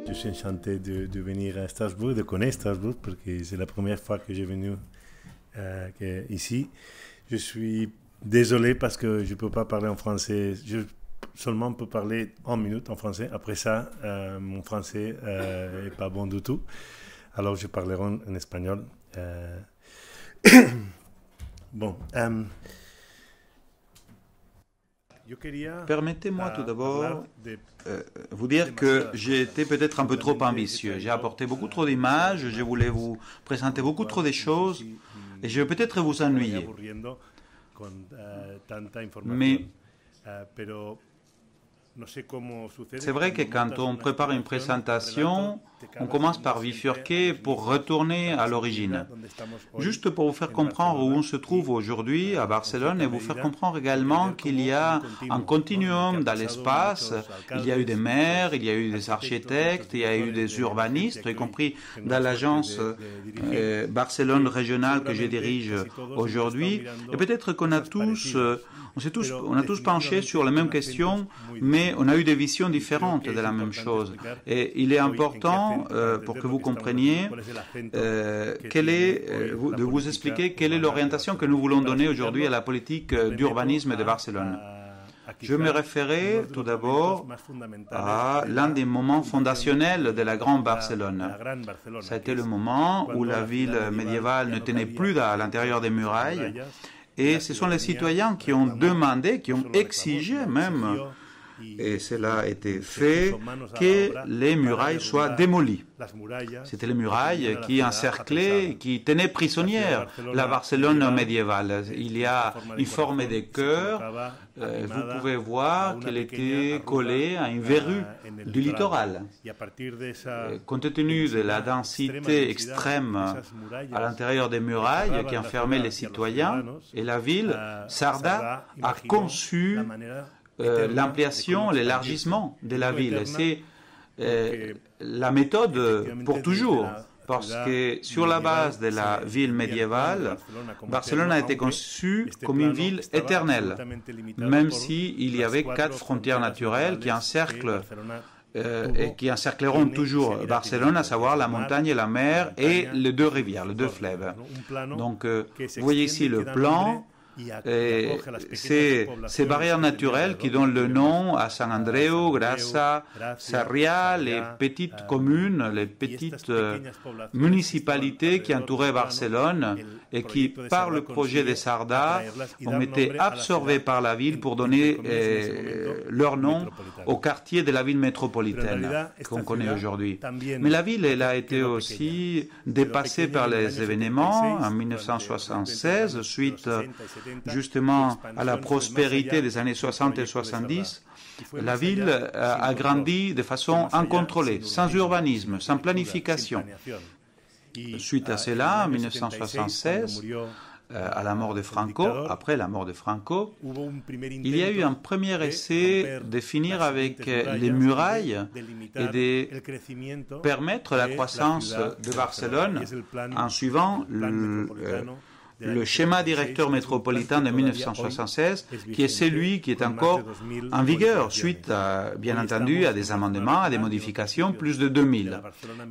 Je suis enchanté de venir à Strasbourg, de connaître Strasbourg, parce que c'est la première fois que j'ai venu ici. Je suis désolé parce que je ne peux pas parler en français. Je seulement peux parler 1 minute en français. Après ça, mon français n'est pas bon du tout. Alors, je parlerai en espagnol. Bon. Permettez-moi tout d'abord vous dire que j'ai été peut-être un peu trop ambitieux. J'ai apporté beaucoup trop d'images, je voulais vous présenter beaucoup trop de choses et je vais peut-être vous ennuyer. Mais c'est vrai que quand on prépare une présentation, on commence par bifurquer pour retourner à l'origine. Juste pour vous faire comprendre où on se trouve aujourd'hui à Barcelone et vous faire comprendre également qu'il y a un continuum dans l'espace. Il y a eu des maires, il y a eu des architectes, il y a eu des urbanistes, y compris dans l'agence Barcelone régionale que je dirige aujourd'hui. Et peut-être qu'on a tous... On a tous penché sur les mêmes questions, mais on a eu des visions différentes de la même chose. Et il est important, pour que vous compreniez, de vous expliquer quelle est l'orientation que nous voulons donner aujourd'hui à la politique d'urbanisme de Barcelone. Je me référais tout d'abord à l'un des moments fondationnels de la Grande Barcelone. Ça a été le moment où la ville médiévale ne tenait plus à l'intérieur des murailles. Et ce sont les citoyens qui ont demandé, qui ont exigé même, et cela a été fait, que les murailles soient démolies. C'était les murailles qui encerclaient, qui tenaient prisonnière la Barcelone médiévale. Il y a une forme de cœur, vous pouvez voir qu'elle était collée à une verrue du littoral. Compte tenu de la densité extrême à l'intérieur des murailles qui enfermaient les citoyens et la ville, Cerdà a conçu l'ampliation, l'élargissement de la ville. C'est la méthode pour toujours, parce que sur la base de la ville médiévale, Barcelone a été conçue comme une ville éternelle, même s'il y avait 4 frontières naturelles qui encerclent et qui encercleront toujours Barcelone, à savoir la montagne et la mer et les 2 rivières, les 2 fleuves. Donc, vous voyez ici le plan. C'est ces barrières naturelles qui donnent le nom à Sant Andreu, Grassa, Sarrià, les petites communes, les petites municipalités qui entouraient Barcelone et qui, par le projet de Cerdà, ont été absorbées par la ville pour donner leur nom au quartier de la ville métropolitaine qu'on connaît aujourd'hui. Mais la ville, elle a été aussi dépassée par les événements en 1976, suite justement à la prospérité des années 60 et 70, la ville a grandi de façon incontrôlée, sans urbanisme, sans planification. Suite à cela, en 1976, à la mort de Franco, après la mort de Franco, il y a eu un premier essai de finir avec les murailles et de permettre la croissance de Barcelone en suivant le schéma directeur métropolitain de 1976, qui est celui qui est encore en vigueur, suite, bien entendu, à des amendements, à des modifications, plus de 2000.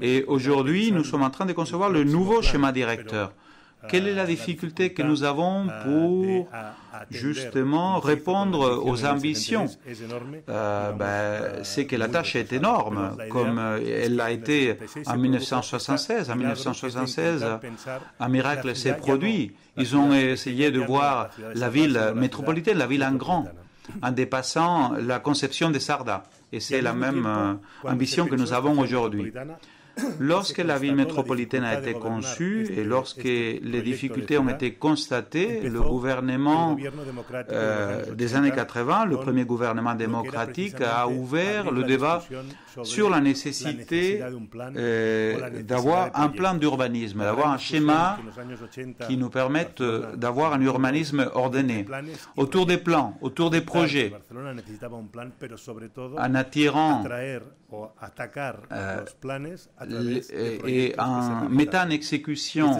Et aujourd'hui, nous sommes en train de concevoir le nouveau schéma directeur. Quelle est la difficulté que nous avons pour justement répondre aux ambitions? C'est que la tâche est énorme, comme elle l'a été en 1976. En 1976, un miracle s'est produit. Ils ont essayé de voir la ville métropolitaine, la ville en grand, en dépassant la conception de Cerdà. Et c'est la même ambition que nous avons aujourd'hui. Lorsque la ville métropolitaine a été conçue et lorsque les difficultés ont été constatées, le gouvernement des années 80, le premier gouvernement démocratique, a ouvert le débat sur la nécessité d'avoir un plan d'urbanisme, d'avoir un schéma qui nous permette d'avoir un urbanisme ordonné, autour des plans, autour des projets, en attirant et en mettant en exécution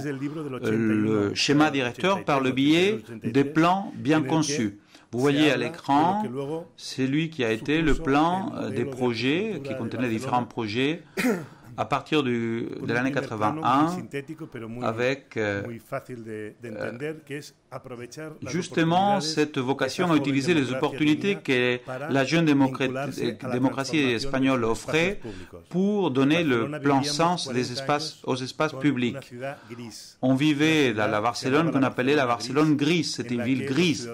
le schéma directeur par le biais des plans bien conçus. Vous voyez à l'écran, c'est lui qui a été le plan des projets, qui contenait différents projets à partir de l'année 81, avec justement cette vocation à utiliser les opportunités que la jeune démocratie espagnole offrait pour donner le plein sens aux espaces publics. On vivait dans la Barcelone qu'on appelait la Barcelone grise, c'était une ville grise,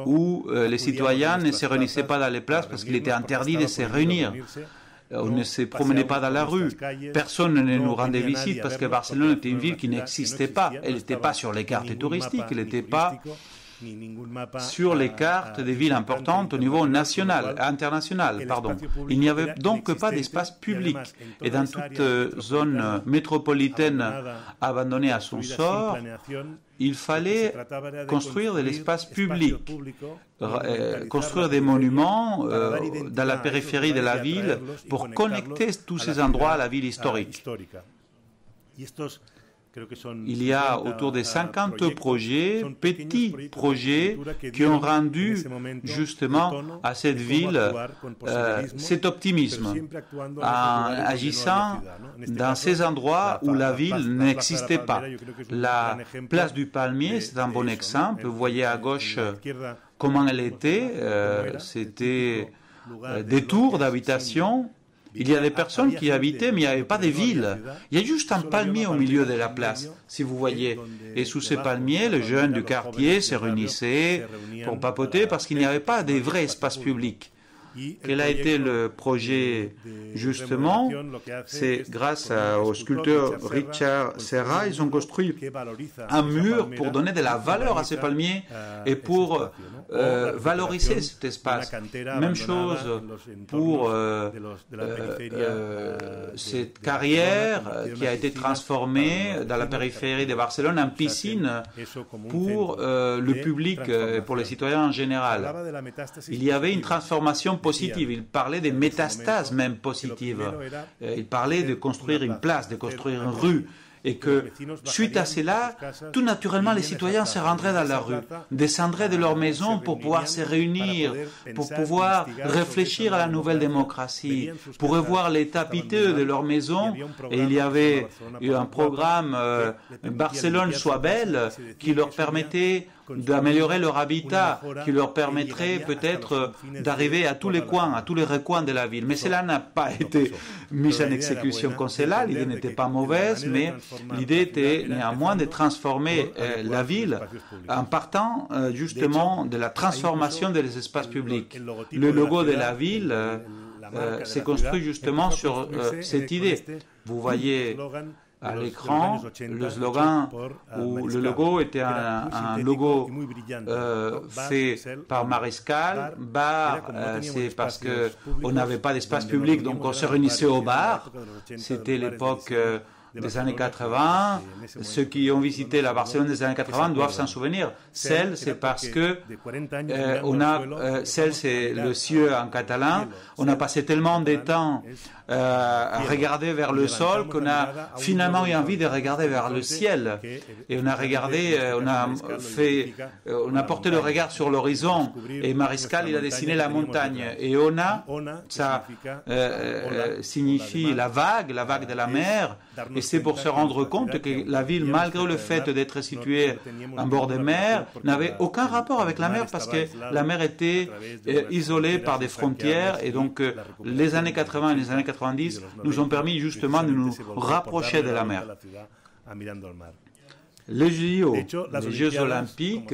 où les citoyens ne se réunissaient pas dans les places parce qu'il était interdit de se réunir. On ne se promenait pas dans la rue. Personne ne nous rendait visite parce que Barcelone était une ville qui n'existait pas. Elle n'était pas sur les cartes touristiques, elle n'était pas sur les cartes des villes importantes au niveau international. Il n'y avait donc pas d'espace public. Et dans toute zone métropolitaine abandonnée à son sort, il fallait construire de l'espace public, construire des monuments dans la périphérie de la ville pour connecter tous ces endroits à la ville historique. Il y a autour de 50 projets, petits projets, qui ont rendu justement à cette ville cet optimisme, en agissant dans ces endroits où la ville n'existait pas. La place du Palmier, c'est un bon exemple. Vous voyez à gauche comment elle était. C'était des tours d'habitation. Il y a des personnes qui y habitaient, mais il n'y avait pas de ville. Il y a juste un palmier au milieu de la place, si vous voyez. Et sous ces palmiers, les jeunes du quartier se réunissaient pour papoter parce qu'il n'y avait pas de vrai espace public. Quel a été le projet, justement? C'est grâce au sculpteur Richard Serra, ils ont construit un mur pour donner de la valeur à ces palmiers et pour valoriser cet espace. Même chose pour cette carrière qui a été transformée dans la périphérie de Barcelone en piscine pour le public et pour les citoyens en général. Il y avait une transformation positive. Il parlait des métastases même positives. Il parlait de construire une place, de construire une rue. Et que, suite à cela, tout naturellement, les citoyens se rendraient dans la rue, descendraient de leur maison pour pouvoir se réunir, pour pouvoir réfléchir à la nouvelle démocratie, pour revoir l'état piteux de leur maison. Et il y avait un programme Barcelone soit belle qui leur permettait d'améliorer leur habitat, qui leur permettrait peut-être d'arriver à tous les coins, à tous les recoins de la ville. Mais cela n'a pas été mis en exécution comme cela. L'idée n'était pas mauvaise, mais l'idée était néanmoins de transformer la ville en partant justement de la transformation des espaces publics. Le logo de la ville s'est construit justement sur cette idée. Vous voyez à l'écran le slogan où le logo était un logo fait par Mariscal. Bar, c'est parce qu'on n'avait pas d'espace public, donc on se réunissait au bar. C'était l'époque des années 80. Ceux qui ont visité la Barcelone des années 80 doivent s'en souvenir. Cel, c'est parce que Cel, c'est le cieux en catalan. On a passé tellement de temps à regarder vers le sol qu'on a finalement eu envie de regarder vers le ciel. Et on a regardé, on a porté le regard sur l'horizon. Et Mariscal, il a dessiné la montagne. Et Ona, ça signifie la vague de la mer. Et c'est pour se rendre compte que la ville, malgré le fait d'être située en bord de mer, n'avait aucun rapport avec la mer parce que la mer était isolée par des frontières. Et donc, les années 80 et les années 90 nous ont permis justement de nous rapprocher de la mer. Les JO, les Jeux Olympiques,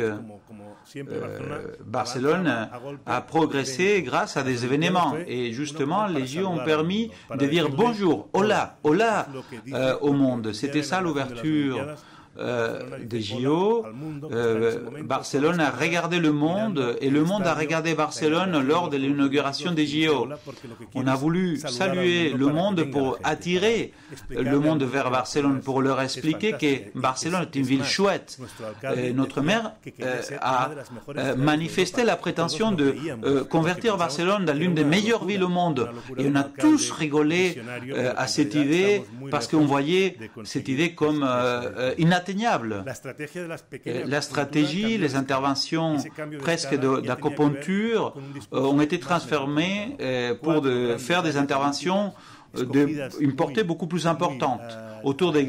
Barcelone a progressé grâce à des événements. Et justement, les JO ont permis de dire bonjour, hola, hola au monde. C'était ça l'ouverture des JO. Barcelone a regardé le monde et le monde a regardé Barcelone lors de l'inauguration des JO. On a voulu saluer le monde pour attirer le monde vers Barcelone, pour leur expliquer que Barcelone est une ville chouette. Notre maire a manifesté la prétention de convertir Barcelone dans l'une des meilleures villes au monde. Et on a tous rigolé à cette idée parce qu'on voyait cette idée comme inattendue inatteignable. La stratégie, les interventions presque d'acupuncture ont été transformées pour faire des interventions d'une portée beaucoup plus importante, autour des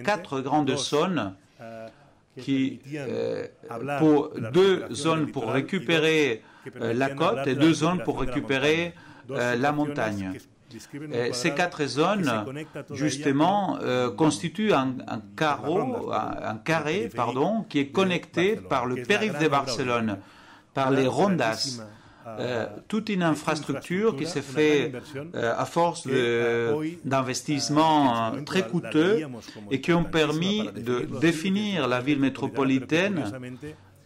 quatre grandes zones, pour 2 zones pour récupérer la côte et 2 zones pour récupérer la montagne. Ces 4 zones, justement, constituent un carré, qui est connecté par le périph' de Barcelone, par les rondas. Toute une infrastructure qui s'est faite à force d'investissements très coûteux et qui ont permis de définir la ville métropolitaine.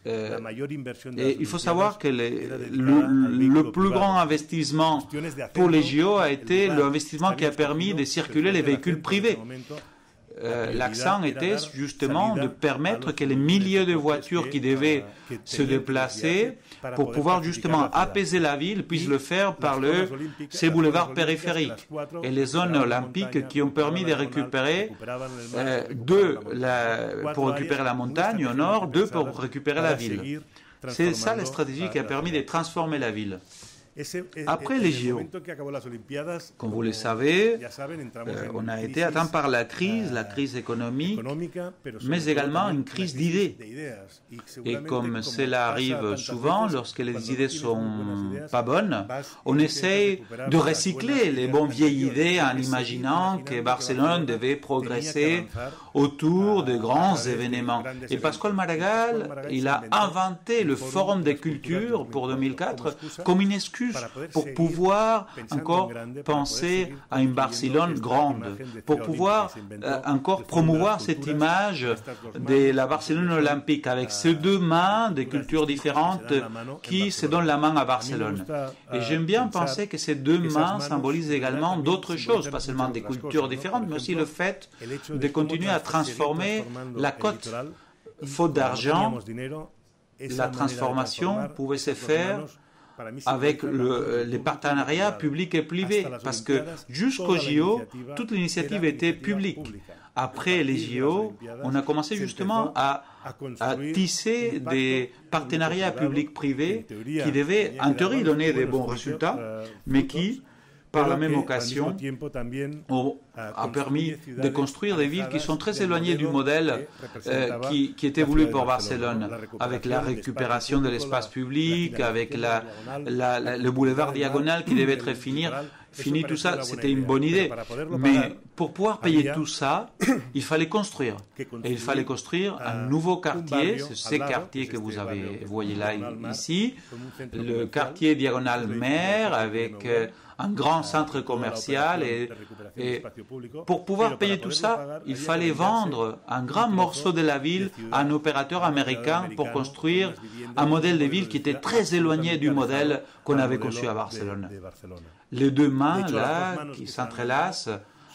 Et il faut savoir que le plus grand investissement pour les JO a été l'investissement qui a permis de circuler les véhicules privés. L'accent était justement de permettre que les milliers de voitures qui devaient se déplacer pour pouvoir justement apaiser la ville puissent le faire par ces boulevards périphériques et les zones olympiques qui ont permis de récupérer pour récupérer la montagne au nord, 2 pour récupérer la ville. C'est ça la stratégie qui a permis de transformer la ville. Après les JO, comme vous le savez, on a été atteint par la crise économique, mais également une crise d'idées. Et comme cela arrive souvent, lorsque les idées sont pas bonnes, on essaye de recycler les bonnes vieilles idées en imaginant que Barcelone devait progresser autour de grands événements. Et Pasqual Maragall, il a inventé le Forum des cultures pour 2004 comme une excuse pour pouvoir encore penser à une Barcelone grande, pour pouvoir encore promouvoir cette image de la Barcelone olympique avec ces 2 mains de cultures différentes qui se donnent la main à Barcelone. Et j'aime bien penser que ces 2 mains symbolisent également d'autres choses, pas seulement des cultures différentes, mais aussi le fait de continuer à transformer la côte. Faute d'argent, la transformation pouvait se faire avec les partenariats publics et privés, parce que jusqu'au JO, toute l'initiative était publique. Après les JO, on a commencé justement à tisser des partenariats publics-privés qui devaient, en théorie, donner des bons résultats, mais qui, par la même occasion, a permis de construire des villes qui sont très éloignées du modèle qui était voulu pour Barcelone, avec la récupération de l'espace public, avec le boulevard diagonal qui devait être fini, tout ça, c'était une bonne idée. Mais pour pouvoir payer tout ça, il fallait construire. Et il fallait construire un nouveau quartier, c'est ces quartiers que vous voyez là ici, le quartier Diagonal Mer, avec un grand centre commercial. Et pour pouvoir payer tout ça, il fallait vendre un grand morceau de la ville à un opérateur américain pour construire un modèle de ville qui était très éloigné du modèle qu'on avait conçu à Barcelone. Les 2 mains là qui s'entrelacent,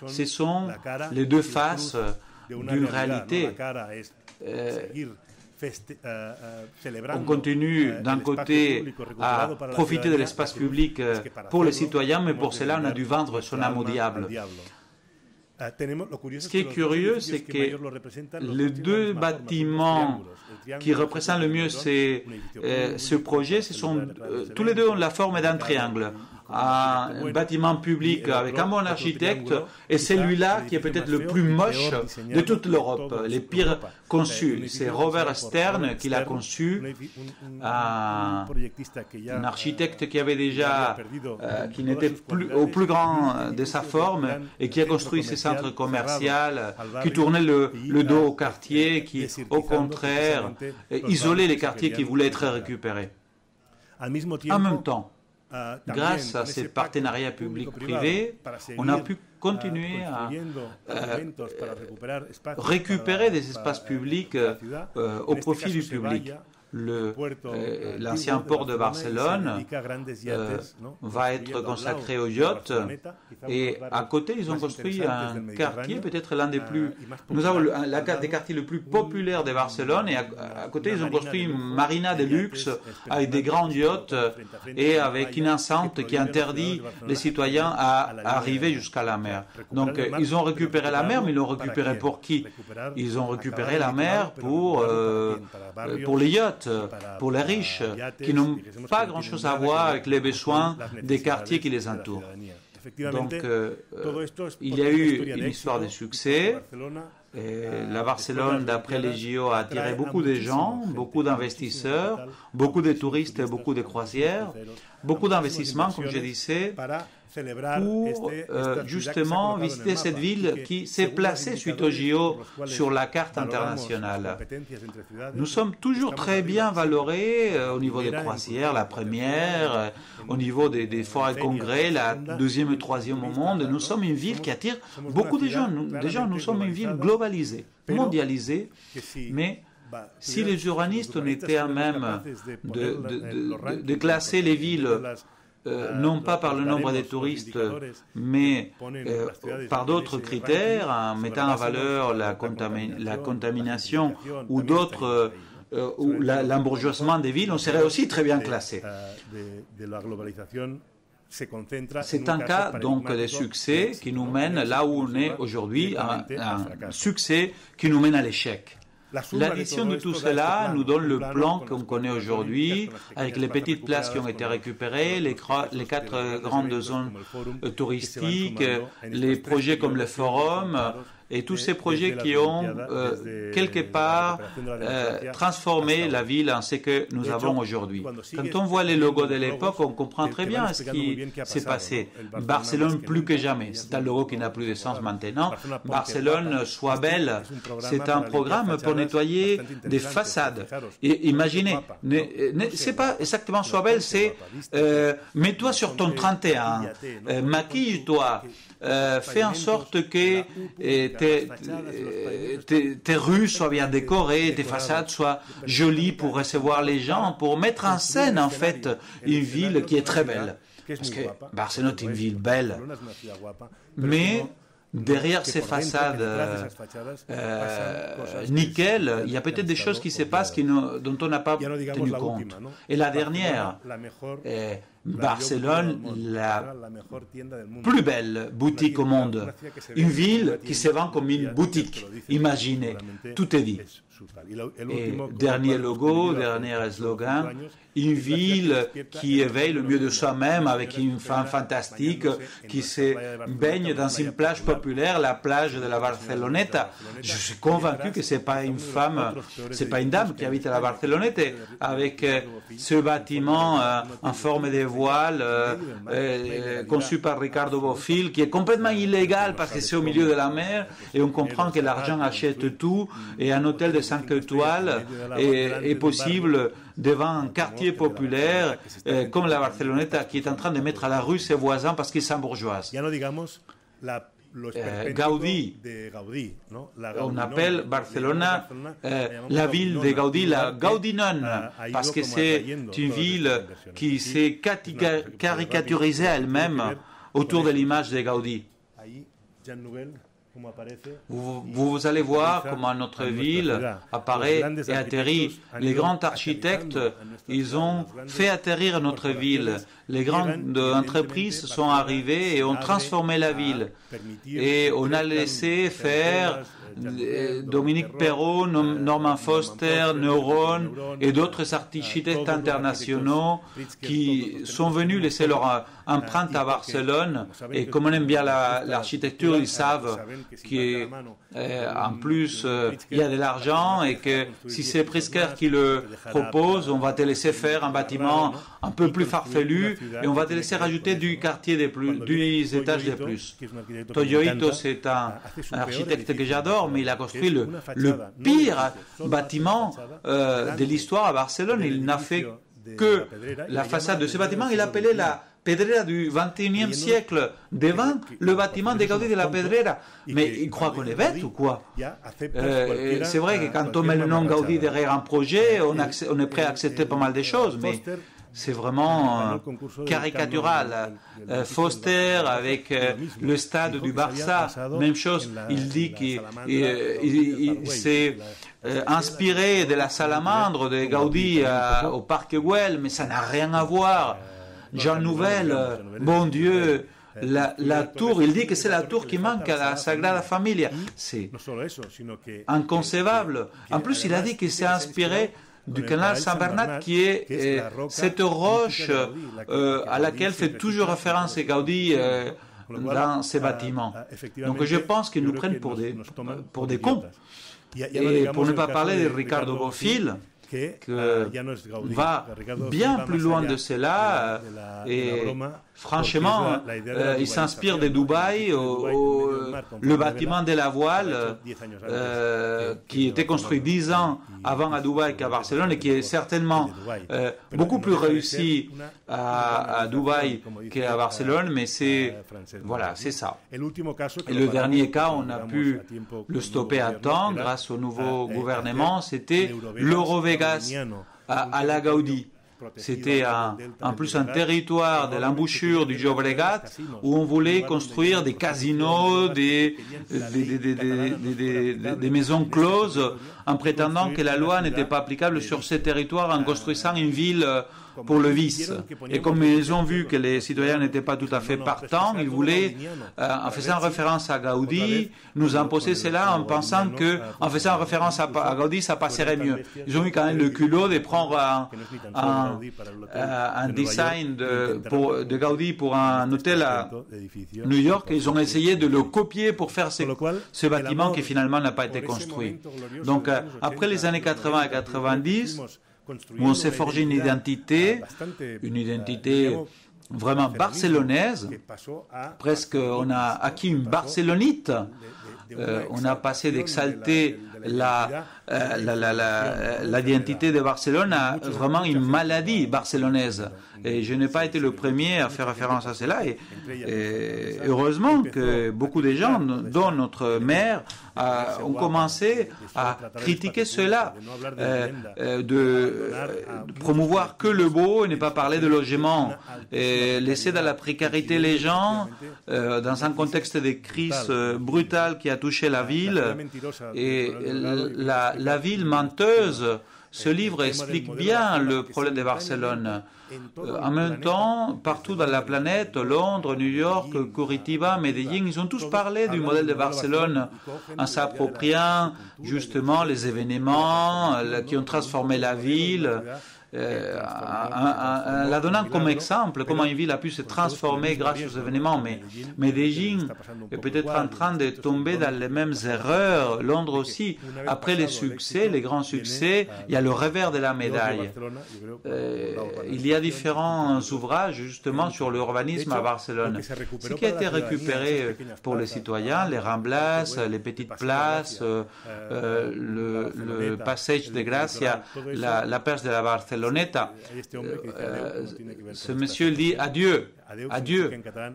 ce sont les 2 faces d'une réalité. On continue d'un côté à profiter de l'espace public pour les citoyens, mais pour cela on a dû vendre son âme au diable. Ce qui est curieux, c'est que les 2 bâtiments qui représentent le mieux ce projet, tous les 2 ont la forme d'un triangle. Un bâtiment public avec un bon architecte et celui-là qui est peut-être le plus moche de toute l'Europe, les pires conçus. C'est Robert Stern qui l'a conçu, un architecte qui avait déjà, qui n'était plus au plus grand de sa forme et qui a construit ces centres commerciaux qui tournaient le dos au quartier, qui au contraire isolait les quartiers qui voulaient être récupérés. En même temps, grâce à ces partenariats publics-privés, on a pu continuer à récupérer des espaces publics au profit du public. l'ancien port de Barcelone va être consacré aux yachts. Et à côté, ils ont construit un quartier, peut-être l'un des plus... Nous avons des quartiers les plus populaires de Barcelone, et à côté, ils ont construit une marina de luxe avec des grands yachts et avec une enceinte qui interdit les citoyens à arriver jusqu'à la mer. Donc, ils ont récupéré la mer, mais ils l'ont récupéré pour qui? Ils ont récupéré la mer pour les yachts, pour les riches, qui n'ont pas grand-chose à voir avec les besoins des quartiers qui les entourent. Donc, il y a eu une histoire de succès. La Barcelone, d'après les JO, a attiré beaucoup de gens, beaucoup d'investisseurs, beaucoup de touristes, beaucoup de croisières, beaucoup d'investissements, comme je disais, pour justement visiter cette ville qui s'est placée suite aux JO sur la carte internationale. Nous sommes toujours très bien valorés au niveau des croisières, la première, au niveau des foires et congrès, la deuxième et troisième au monde. Nous sommes une ville qui attire beaucoup de gens. Nous sommes une ville globalisée, mondialisée, mais si les urbanistes n'étaient à même de classer les villes non pas par le nombre de touristes, mais par d'autres critères, en mettant en valeur la contamination ou d'autres, ou l'embourgeoisement des villes, on serait aussi très bien classé. C'est un cas donc de succès qui nous mène là où on est aujourd'hui, un succès qui nous mène à l'échec. L'addition de tout cela nous donne le plan qu'on connaît aujourd'hui, avec les petites places qui ont été récupérées, les 4 grandes zones touristiques, les projets comme le Forum, et tous ces projets qui ont quelque part transformé la ville en ce que nous avons aujourd'hui. Quand on voit les logos de l'époque, on comprend très bien ce qui s'est passé. Barcelone plus que jamais, c'est un logo qui n'a plus de sens maintenant. Barcelone soit belle, c'est un programme pour nettoyer des façades. Et imaginez, c'est pas exactement soit belle, c'est mets-toi sur ton 31, maquille-toi, fais en sorte que tes rues soient bien décorées, tes façades soient jolies pour recevoir les gens, pour mettre en scène en fait une ville qui est très belle. Parce que Barcelone est une ville belle, mais derrière ces façades nickel, il y a peut-être des choses qui se passent dont on n'a pas tenu compte. Et la dernière, Barcelone, la plus belle boutique au monde. Une ville qui se vend comme une boutique. Imaginez, tout est dit. Et dernier logo, dernier slogan, une ville qui éveille le mieux de soi-même avec une femme fantastique qui se baigne dans une plage populaire, la plage de la Barceloneta. Je suis convaincu que c'est pas une femme, c'est pas une dame qui habite à la Barceloneta, avec ce bâtiment en forme de voile conçu par Ricardo Bofill, qui est complètement illégal parce que c'est au milieu de la mer, et on comprend que l'argent achète tout, et un hôtel de 5 étoiles est possible devant un quartier populaire comme la Barceloneta, qui est en train de mettre à la rue ses voisins parce qu'ils s'embourgeoisent. Gaudí, on appelle Barcelona la ville de Gaudí, la Gaudinone, parce que c'est une ville qui s'est caricaturisée elle-même autour de l'image de Gaudí. Vous allez voir comment notre ville apparaît et atterrit. Les grands architectes, ils ont fait atterrir notre ville. Les grandes entreprises sont arrivées et ont transformé la ville. Et on a laissé faire Dominique Perrault, Norman Foster, Neuron et d'autres architectes internationaux qui sont venus laisser leur empreinte à Barcelone. Et comme on aime bien l'architecture, ils savent qu'en plus il y a de l'argent et que si c'est Pritzker qui le propose, on va te laisser faire un bâtiment un peu plus farfelu et on va te laisser rajouter du quartier de plus, 10 étages de plus. Toyo Ito, c'est un architecte que j'adore, mais il a construit le pire bâtiment de l'histoire à Barcelone. Il n'a fait que la façade de ce bâtiment, il appelait la Pedrera du XXIe siècle devant le bâtiment de Gaudí de la Pedrera. Mais ils croient qu'on est bête ou quoi? C'est vrai que quand on met le nom Gaudí derrière un projet, on est prêt à accepter pas mal de choses, mais c'est vraiment caricatural. Foster avec le stade du Barça, même chose. Il dit qu'il s'est inspiré de la salamandre de Gaudí au Parc Güell, mais ça n'a rien à voir. Jean Nouvel, bon Dieu, la tour, il dit que c'est la tour qui manque à la Sagrada Familia. C'est inconcevable. En plus, il a dit qu'il s'est inspiré du canal Saint-Bernat, qui est cette roche à laquelle fait toujours référence Gaudí dans ses bâtiments. Donc je pense qu'ils nous prennent pour des cons. Et pour ne pas parler de Ricardo Bofill, qui va bien plus loin de cela, et franchement, il s'inspire de Dubaï, le bâtiment de la voile, qui était construit 10 ans avant à Dubaï qu'à Barcelone, et qui est certainement beaucoup plus réussi à Dubaï qu'à Barcelone, mais voilà, c'est ça. Et le dernier cas, on a pu le stopper à temps grâce au nouveau gouvernement, c'était l'Eurovegas à la Gaudí. C'était en plus un territoire de l'embouchure du Llobregat où on voulait construire des casinos, des maisons closes, en prétendant que la loi n'était pas applicable sur ces territoires, en construisant une ville pour le vice. Et comme ils ont vu que les citoyens n'étaient pas tout à fait partants, ils voulaient, en faisant référence à Gaudí, nous imposer cela en pensant que, en faisant référence à Gaudí, ça passerait mieux. Ils ont eu quand même le culot de prendre un design de Gaudí pour un hôtel à New York, et ils ont essayé de le copier pour faire ce bâtiment qui finalement n'a pas été construit. Donc, après les années 80 et 90, où on s'est forgé une identité vraiment barcelonaise, presque on a acquis une barcelonite, on a passé d'exalter l'identité de Barcelone à vraiment une maladie barcelonaise. Et je n'ai pas été le premier à faire référence à cela. Et heureusement que beaucoup de gens, dont notre maire, ont commencé à critiquer cela, de promouvoir que le beau et ne pas parler de logement, et laisser dans la précarité les gens, dans un contexte de crise brutale qui a touché la ville. Et la ville menteuse, ce livre explique bien le problème de Barcelone. En même temps, partout dans la planète, Londres, New York, Curitiba, Medellín, ils ont tous parlé du modèle de Barcelone en s'appropriant justement les événements qui ont transformé la ville, en la donnant comme exemple comment une ville a pu se transformer grâce aux événements. Mais Medellín est peut-être en train de tomber dans les mêmes erreurs, Londres aussi. Après les succès, les grands succès, il y a le revers de la médaille. Il y a différents ouvrages justement sur l'urbanisme à Barcelone. Ce qui a été récupéré pour les citoyens, les Ramblas, les petites places, le Passage de Gracia, la perche de la Barceloneta. Ce monsieur dit adieu,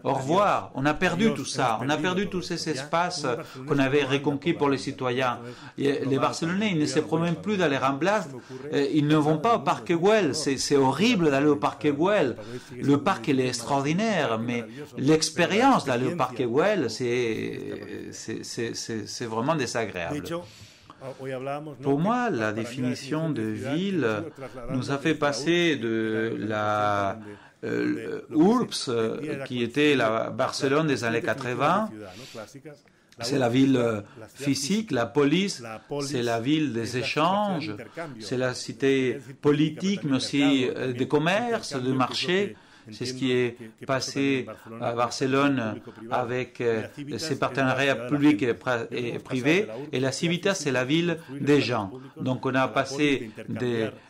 au revoir. On a perdu tout ça, on a perdu tous ces espaces qu'on avait reconquis pour les citoyens. Et les Barcelonais, ils ne se promènent plus dans les Ramblas, ils ne vont pas au Parc Güell. C'est horrible d'aller au Parc Güell. Le parc, il est extraordinaire, mais l'expérience d'aller au Parc Güell, c'est vraiment désagréable. Pour moi, la définition de ville nous a fait passer de la URBS, qui était la Barcelone des années 80, c'est la ville physique, la police, c'est la ville des échanges, c'est la cité politique, mais aussi des commerces, de marchés. C'est ce qui est passé à Barcelone avec ses partenariats publics et privés. Et la Civitas, c'est la ville des gens. Donc on a passé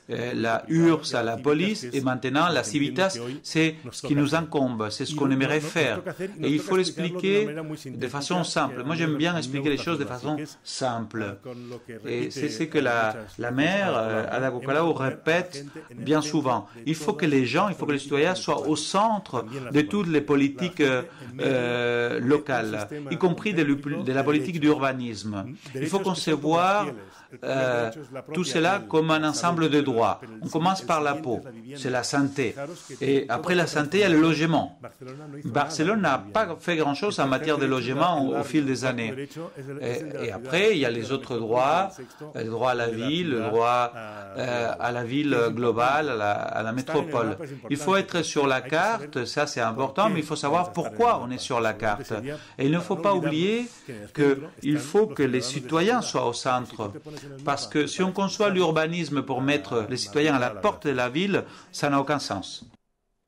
la URSS à la police, et maintenant la Civitas, c'est ce qui nous incombe, c'est ce qu'on aimerait faire. Et il faut l'expliquer de façon simple. Moi, j'aime bien expliquer les choses de façon simple. Et c'est ce que la mère, Ada Colau, répète bien souvent. Il faut que les gens, il faut que les citoyens soient au centre de toutes les politiques locales, y compris de la politique d'urbanisme. Il faut concevoir tout cela comme un ensemble de droits. On commence par la peau, c'est la santé. Et après la santé, il y a le logement. Barcelone n'a pas fait grand-chose en matière de logement au fil des années. Et après, il y a les autres droits, le droit à la ville, le droit à la ville globale, à la métropole. Il faut être sur la carte, ça c'est important, mais il faut savoir pourquoi on est sur la carte. Et il ne faut pas oublier qu'il faut que les citoyens soient au centre. Parce que si on conçoit l'urbanisme pour mettre les citoyens à la porte de la ville, ça n'a aucun sens.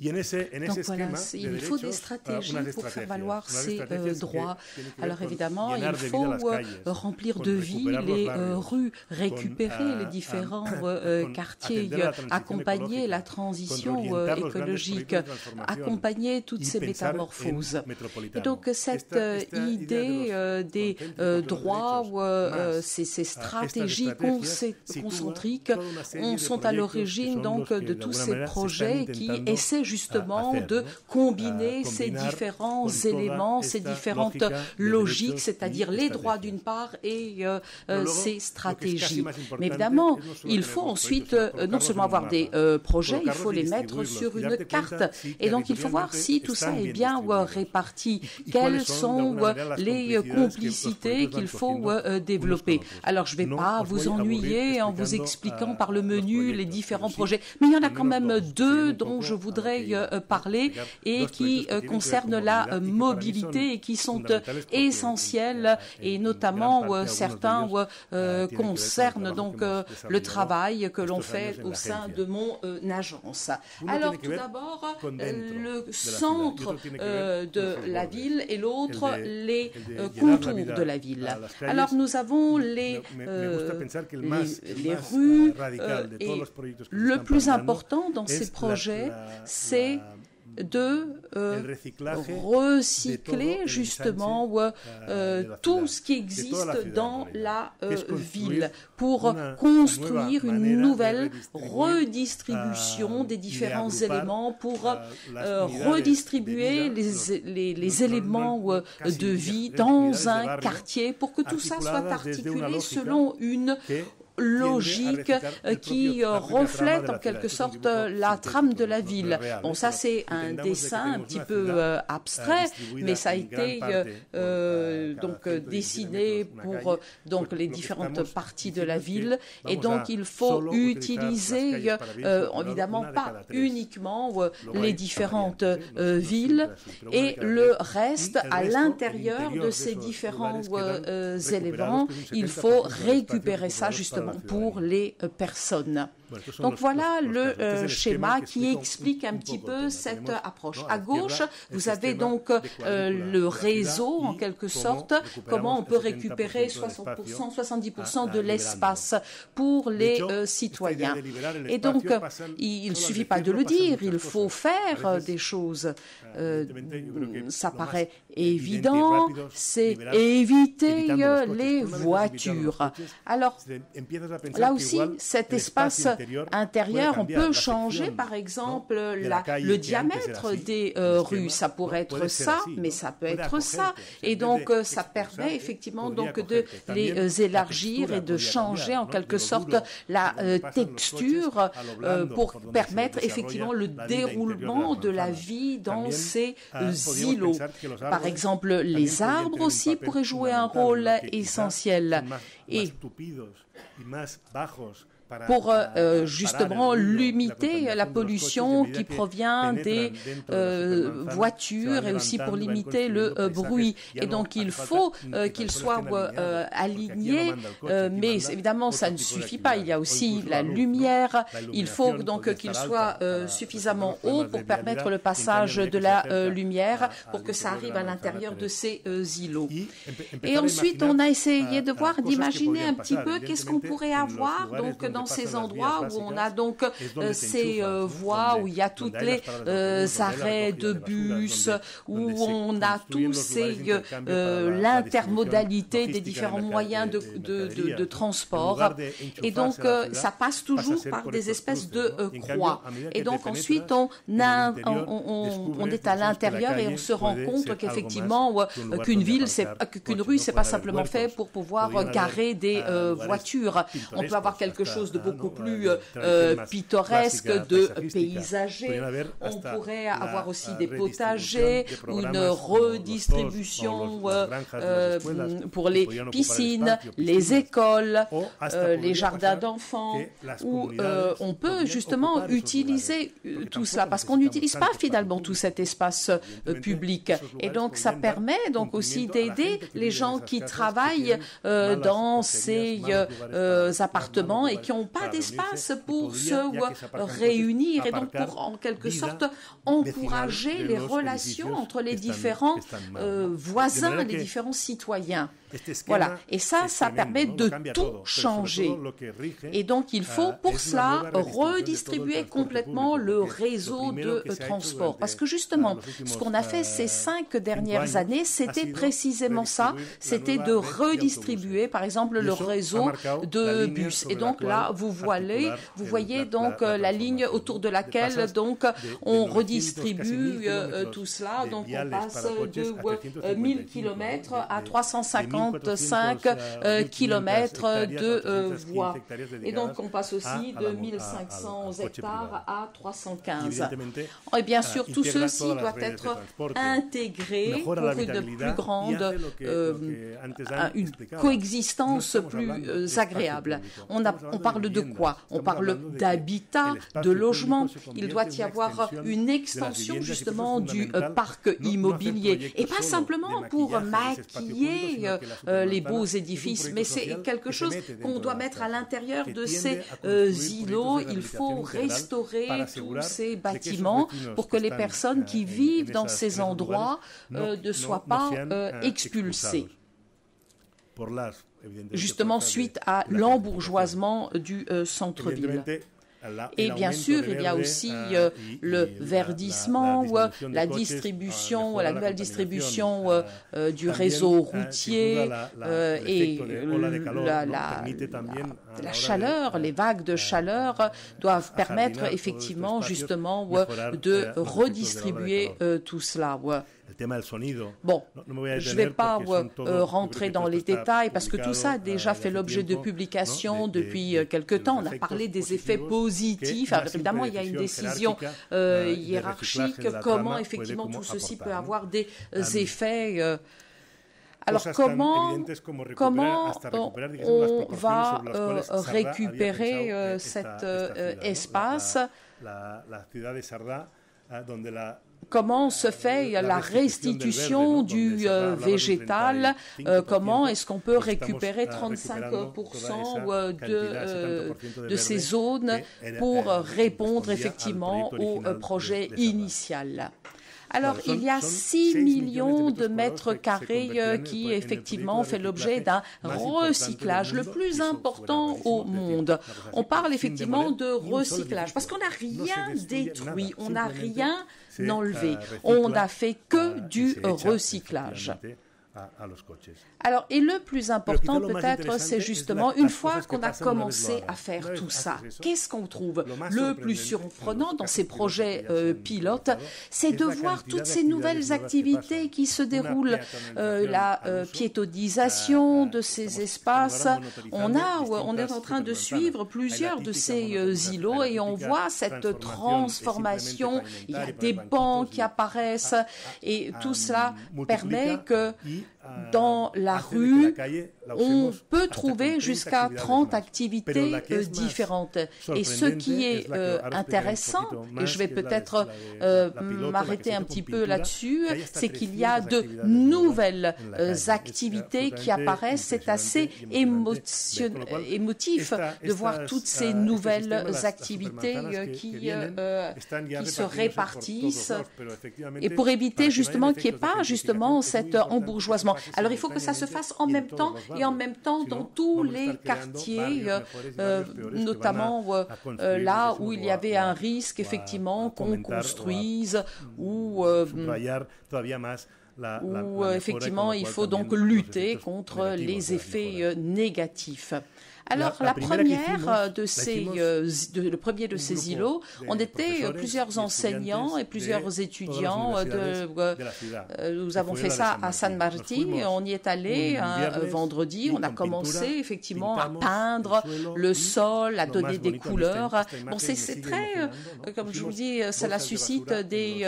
Donc voilà, il faut des stratégies pour faire valoir ces droits. Alors évidemment, il faut remplir de vie les rues, récupérer les différents quartiers, accompagner la transition écologique, accompagner toutes ces métamorphoses. Et donc cette idée des droits, ces stratégies concentriques sont à l'origine donc de tous ces projets qui essaient justement de combiner ces différents éléments, ces différentes logiques, c'est-à-dire les droits d'une part et ces stratégies. Mais évidemment, il faut ensuite non seulement avoir des projets, il faut les mettre sur une carte. Et donc, il faut voir si tout ça est bien réparti, quelles sont les complicités qu'il faut développer. Alors, je ne vais pas vous ennuyer en vous expliquant par le menu les différents projets, mais il y en a quand même deux dont je voudrais parler et qui concernent la mobilité et qui sont essentiels, et notamment certains concernent donc le travail que l'on fait au sein de mon agence. Alors tout d'abord le centre de la ville et l'autre les contours de la ville. Alors nous avons les rues et le plus important dans ces projets, c'est de recycler justement tout ce qui existe dans la ville pour construire une nouvelle redistribution des différents éléments, pour redistribuer les éléments de vie dans un quartier pour que tout ça soit articulé selon une logique qui reflète en quelque sorte la trame de la ville. Bon, ça c'est un dessin un petit peu abstrait, mais ça a été donc dessiné pour donc les différentes parties de la ville, et donc il faut utiliser évidemment pas uniquement les différentes villes, et le reste à l'intérieur de ces différents éléments, il faut récupérer ça justement pour les personnes. Donc voilà le schéma qui explique un petit peu cette approche. À gauche, vous avez donc le réseau en quelque sorte, comment on peut récupérer 60%, 70% de l'espace pour les citoyens. Et donc, il ne suffit pas de le dire, il faut faire des choses. Ça paraît évident, c'est éviter les voitures. Alors, là aussi, cet espace intérieur, on peut changer par exemple le diamètre des rues. Ça pourrait être ça, mais ça peut être ça. Et donc, ça permet effectivement donc de les élargir et de changer en quelque sorte la texture pour permettre effectivement le déroulement de la vie dans ces îlots. Par exemple, les arbres aussi pourraient jouer un rôle essentiel. Et pour justement limiter la pollution qui provient des voitures, et aussi pour limiter le bruit. Et donc il faut qu'ils soient alignés, mais évidemment ça ne suffit pas. Il y a aussi la lumière. Il faut donc qu'ils soient suffisamment hauts pour permettre le passage de la lumière, pour que ça arrive à l'intérieur de ces îlots. Et ensuite on a essayé de voir, d'imaginer un petit peu qu'est-ce qu'on pourrait avoir donc dans ces endroits où on a donc ces voies, où il y a toutes les arrêts de bus, où on a tous l'intermodalité des différents moyens de transport. Et donc, ça passe toujours par des espèces de croix. Et donc, ensuite, on est à l'intérieur et on se rend compte qu'effectivement, qu'une rue, c'est pas simplement fait pour pouvoir garer des voitures. On peut avoir quelque chose de beaucoup plus pittoresque, de paysager. On pourrait avoir aussi des potagers ou une redistribution pour les piscines, les écoles, les jardins d'enfants, où on peut justement utiliser tout cela, parce qu'on n'utilise pas finalement tout cet espace public. Et donc, ça permet donc aussi d'aider les gens qui travaillent dans ces appartements et qui n'ont pas d'espace pour se réunir, et donc pour en quelque sorte encourager les relations entre les différents voisins, les différents citoyens. Voilà, et ça permet de tout changer. Et donc, il faut pour cela redistribuer complètement le réseau de transport. Parce que justement, ce qu'on a fait ces 5 dernières années, c'était précisément ça, c'était de redistribuer, par exemple, le réseau de bus. Et donc là, vous voyez donc la ligne autour de laquelle donc on redistribue tout cela. Donc, on passe de 1000 km à 355 kilomètres de voies. Et donc, on passe aussi de 1500 hectares à 315. Et bien sûr, tout ceci doit être intégré pour une plus grande une coexistence plus agréable. On parle de quoi? On parle d'habitat, de logement. Il doit y avoir une extension justement du parc immobilier. Et pas simplement pour maquiller les beaux édifices, mais c'est quelque chose qu'on doit mettre à l'intérieur de ces îlots. Il faut restaurer tous ces bâtiments pour que les personnes qui vivent dans ces endroits ne soient pas expulsées. Justement, suite à l'embourgeoisement du centre-ville. Et bien sûr, il y a aussi le verdissement, la nouvelle distribution du réseau routier et la chaleur, les vagues de chaleur doivent permettre effectivement justement de redistribuer tout cela. Bon, je ne vais pas rentrer dans les détails parce que tout ça a déjà fait l'objet de publications depuis quelque temps. On a parlé des effets positifs. Alors, évidemment, il y a une décision hiérarchique. Comment, effectivement, tout ceci peut avoir des effets alors, comment on va récupérer cet espace? Comment se fait la restitution du végétal? Comment est-ce qu'on peut récupérer 35% de ces zones pour répondre effectivement au projet initial? Alors, il y a 6 millions de mètres carrés qui, effectivement, fait l'objet d'un recyclage le plus important au monde. On parle effectivement de recyclage parce qu'on n'a rien détruit, on n'a rien enlevé. On n'a fait que du recyclage. Alors, et le plus important peut-être, c'est justement, une fois qu'on a commencé à faire tout ça, qu'est-ce qu'on trouve? Le plus surprenant dans ces projets pilotes, c'est de voir toutes ces nouvelles activités qui se déroulent. La piétonisation de ces espaces. On est en train de suivre plusieurs de ces îlots et on voit cette transformation. Il y a des bancs qui apparaissent et tout cela permet que dans la rue, on peut trouver jusqu'à 30 activités différentes. Et ce qui est intéressant, et je vais peut-être m'arrêter un petit peu là-dessus, c'est qu'il y a de nouvelles activités qui apparaissent. C'est assez émotif de voir toutes ces nouvelles activités qui se répartissent. Et pour éviter justement qu'il n'y ait pas justement cet embourgeoisement. Alors il faut que ça se fasse en même temps et en même temps dans tous les quartiers, notamment là où il y avait un risque effectivement qu'on construise ou effectivement il faut donc lutter contre les effets négatifs. Alors, le premier de ces îlots, on était plusieurs enseignants et plusieurs étudiants. Nous avons fait ça à San Martín. On y est allé un vendredi. On a commencé effectivement à peindre le sol, à donner des couleurs. Bon, c'est très, comme je vous dis, cela suscite des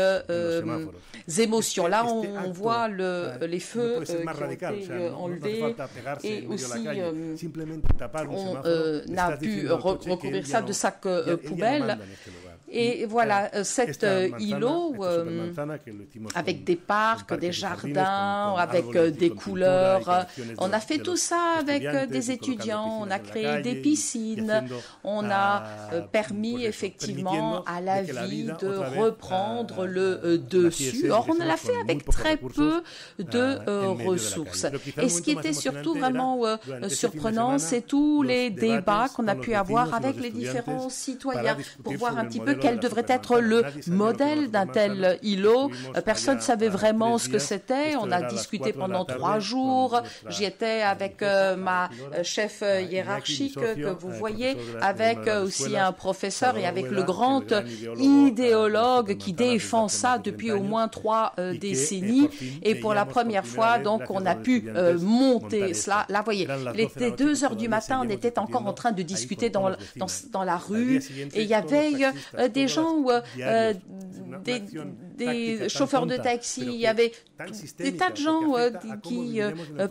émotions. Là, on voit les feux qui ont été enlevés et aussi on a pu recouvrir ça de sacs poubelles. Et voilà, cet îlot avec des parcs, des jardins, avec des couleurs. On a fait tout ça avec des étudiants, on a créé des piscines, on a permis effectivement à la ville de reprendre le dessus. Or, on l'a fait avec très peu de ressources. Et ce qui était surtout vraiment surprenant, c'est tous les débats qu'on a pu avoir avec les différents citoyens pour voir un petit peu quel devrait être le modèle d'un tel îlot. Personne ne savait vraiment ce que c'était. On a discuté pendant 3 jours. J'y étais avec ma chef hiérarchique que vous voyez, avec aussi un professeur et avec le grand idéologue qui défend ça depuis au moins 3 décennies. Et pour la première fois, donc, on a pu monter cela. Là, vous voyez, il était 2 heures du matin, on était encore en train de discuter dans la rue et il y avait des gens, des chauffeurs de taxi, il y avait des tas de gens qui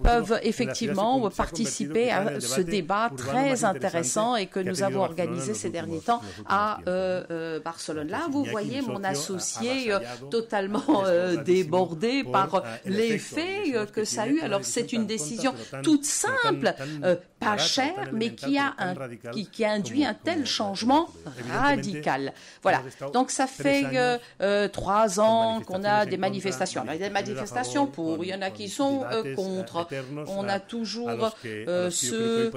peuvent effectivement participer à ce débat très intéressant et que nous avons organisé ces derniers temps à Barcelone. Là, vous voyez mon associé totalement débordé par l'effet que ça a eu. Alors, c'est une décision toute simple, pas chère, mais qui a induit un tel changement radical. Voilà. Donc, ça fait 3 ans qu'on a des manifestations. Alors, il y a des manifestations pour, il y en a qui sont contre. On a toujours ceux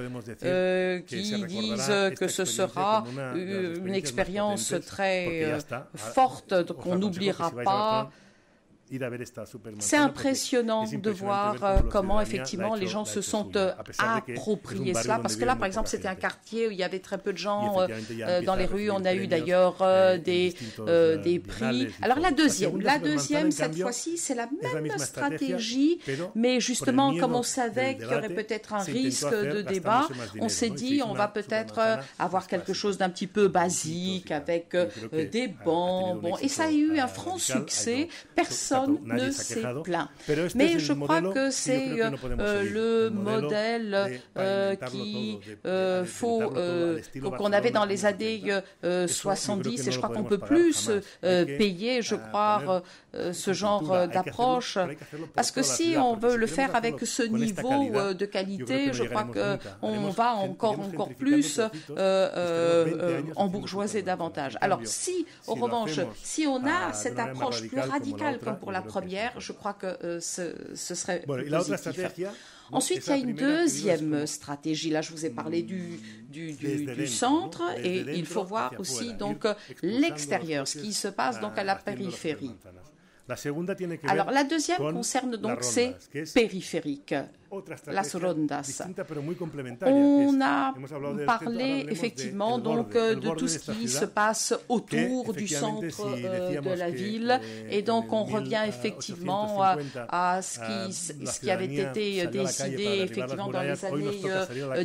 qui disent que ce sera une expérience très forte, qu'on n'oubliera pas. C'est impressionnant de voir comment effectivement les gens se sont appropriés cela, parce que là par exemple c'était un quartier où il y avait très peu de gens dans les rues. On a eu d'ailleurs des prix. Alors la deuxième cette fois-ci c'est la même stratégie, mais justement comme on savait qu'il y aurait peut-être un risque de débat, on s'est dit on va peut-être avoir quelque chose d'un petit peu basique avec des bancs, et ça a eu un franc succès. Personne ne s'est plaint. Mais je crois que c'est le modèle qu'on avait dans les années 70 et je crois qu'on peut plus payer, je crois, ce genre d'approche. Parce que si on veut le faire avec ce niveau de qualité, je crois qu'on va encore plus embourgeoiser davantage. Alors si, en revanche, si on a cette approche plus radicale comme pour la première, je crois que ce serait positif. Ensuite, il y a une deuxième stratégie. Là, je vous ai parlé du centre et il faut voir aussi donc l'extérieur, ce qui se passe donc à la périphérie. Alors, la deuxième concerne donc ces périphériques, las rondas. On a parlé effectivement donc de tout ce qui se passe autour du centre de la ville et donc on revient effectivement à ce qui avait été décidé effectivement dans les années